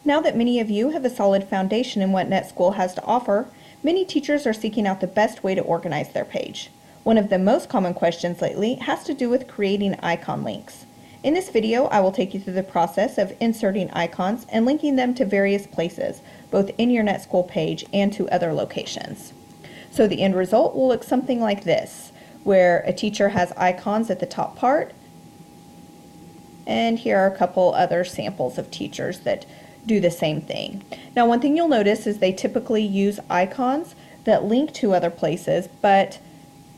Now that many of you have a solid foundation in what NetSchool has to offer, many teachers are seeking out the best way to organize their page. One of the most common questions lately has to do with creating icon links. In this video, I will take you through the process of inserting icons and linking them to various places, both in your NetSchool page and to other locations. So the end result will look something like this, where a teacher has icons at the top part, and here are a couple other samples of teachers that do the same thing. Now, one thing you'll notice is they typically use icons that link to other places, but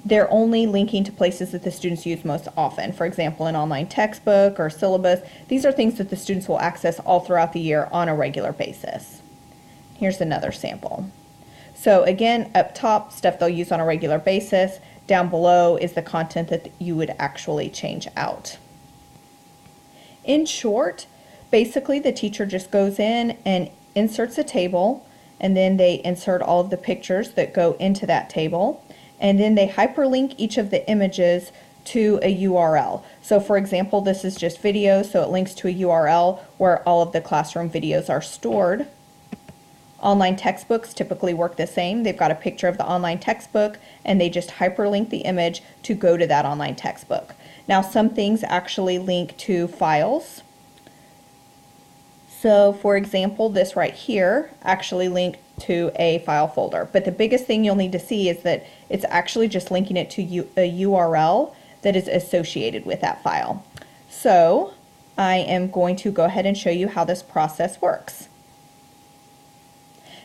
they're only linking to places that the students use most often. For example, an online textbook or syllabus. These are things that the students will access all throughout the year on a regular basis. Here's another sample. So again, up top, stuff they'll use on a regular basis. Down below is the content that you would actually change out. In short, basically the teacher just goes in and inserts a table, and then they insert all of the pictures that go into that table, and then they hyperlink each of the images to a URL. So for example, this is just video, so it links to a URL where all of the classroom videos are stored. Online textbooks typically work the same. They've got a picture of the online textbook and they just hyperlink the image to go to that online textbook. Now, some things actually link to files. So for example, this right here actually linked to a file folder. But the biggest thing you'll need to see is that it's actually just linking it to a URL that is associated with that file. So I am going to go ahead and show you how this process works.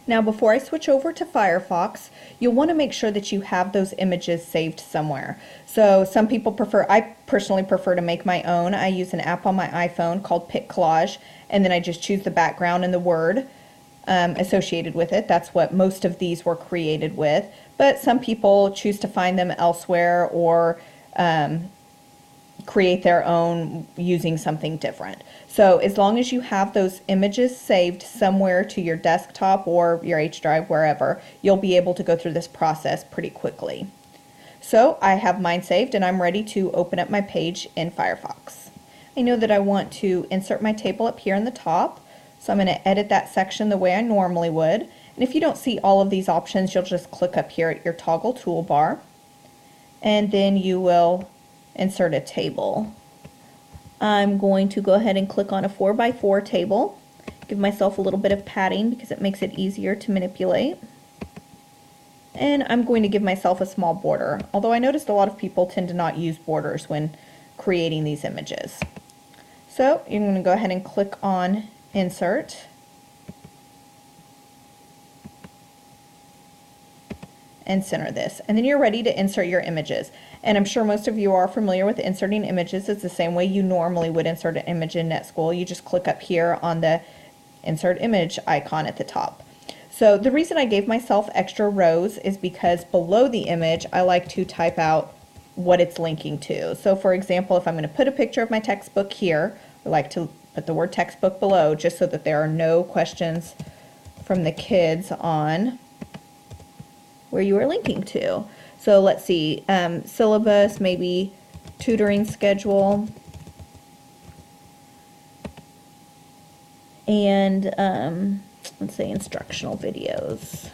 Now, before I switch over to Firefox, you'll want to make sure that you have those images saved somewhere. So some people I personally prefer to make my own. I use an app on my iPhone called Pick Collage, and then I just choose the background and the word associated with it. That's what most of these were created with. But some people choose to find them elsewhere or create their own using something different. So as long as you have those images saved somewhere to your desktop or your H drive, wherever, you'll be able to go through this process pretty quickly. So I have mine saved and I'm ready to open up my page in Firefox. I know that I want to insert my table up here in the top, so I'm going to edit that section the way I normally would. And if you don't see all of these options, you'll just click up here at your toggle toolbar, and then you will insert a table. I'm going to go ahead and click on a 4x4 table. Give myself a little bit of padding because it makes it easier to manipulate. And I'm going to give myself a small border, although I noticed a lot of people tend to not use borders when creating these images. So you're going to go ahead and click on Insert. And center this, and then you're ready to insert your images. And I'm sure most of you are familiar with inserting images. It's the same way you normally would insert an image in NetSchool. You just click up here on the insert image icon at the top. So the reason I gave myself extra rows is because below the image I like to type out what it's linking to. So for example, if I'm going to put a picture of my textbook here, I like to put the word textbook below just so that there are no questions from the kids on where you are linking to. So let's see, syllabus, maybe tutoring schedule, and let's say instructional videos.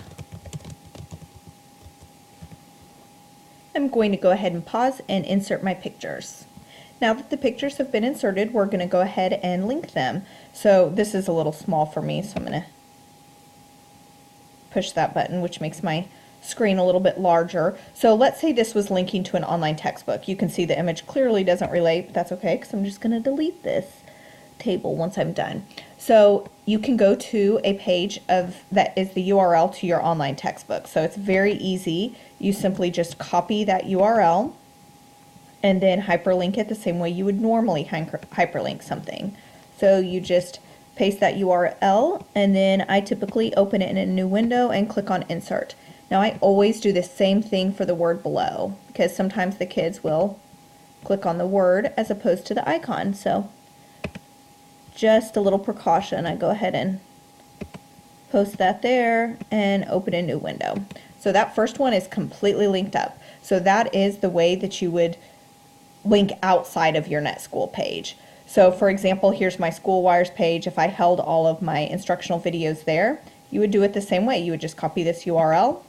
I'm going to go ahead and pause and insert my pictures. Now that the pictures have been inserted, we're going to go ahead and link them. So this is a little small for me, so I'm going to push that button, which makes my screen a little bit larger. So let's say this was linking to an online textbook. You can see the image clearly doesn't relate, but that's okay because I'm just going to delete this table once I'm done. So you can go to a page that is the URL to your online textbook. So it's very easy. You simply just copy that URL and then hyperlink it the same way you would normally hyperlink something. So you just paste that URL, and then I typically open it in a new window and click on Insert. Now I always do the same thing for the word below because sometimes the kids will click on the word as opposed to the icon. So just a little precaution, I go ahead and post that there and open a new window. So that first one is completely linked up. So that is the way that you would link outside of your NetSchool page. So for example, here's my school wires page. If I held all of my instructional videos there, you would do it the same way. You would just copy this URL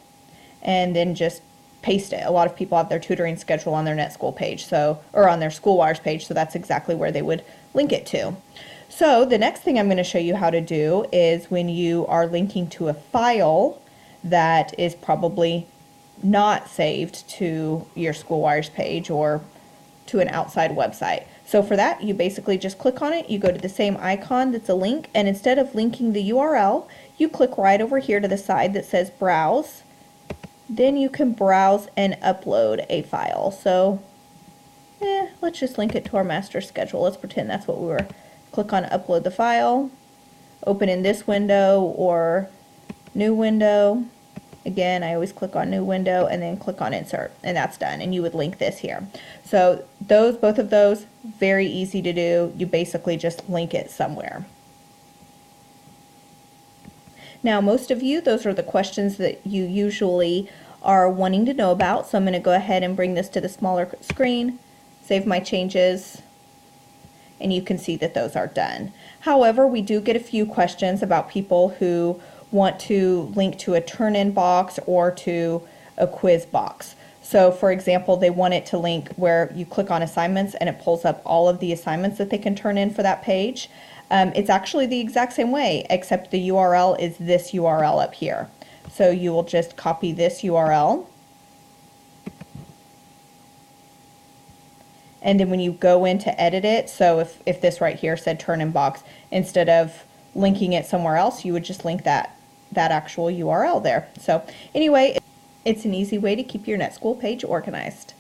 and then just paste it. A lot of people have their tutoring schedule on their NetSchool page, so, or on their school wires page, so that's exactly where they would link it to. So the next thing I'm going to show you how to do is when you are linking to a file that is probably not saved to your school wires page or to an outside website. So for that, you basically just click on it, you go to the same icon that's a link, and instead of linking the URL, you click right over here to the side that says Browse. Then you can browse and upload a file. So let's just link it to our master schedule. Let's pretend that's what we were. Click on Upload the file, open in this window or New Window. Again, I always click on New Window and then click on Insert, and that's done, and you would link this here. So both of those, very easy to do. You basically just link it somewhere. Now, most of you, those are the questions that you usually are wanting to know about, so I'm going to go ahead and bring this to the smaller screen, save my changes, and you can see that those are done. However, we do get a few questions about people who want to link to a turn-in box or to a quiz box. So for example, they want it to link where you click on assignments and it pulls up all of the assignments that they can turn in for that page. It's actually the exact same way, except the URL is this URL up here. So you will just copy this URL, and then when you go in to edit it, so if this right here said turn in box, instead of linking it somewhere else, you would just link that actual URL there. So anyway, it's an easy way to keep your NetSchool page organized.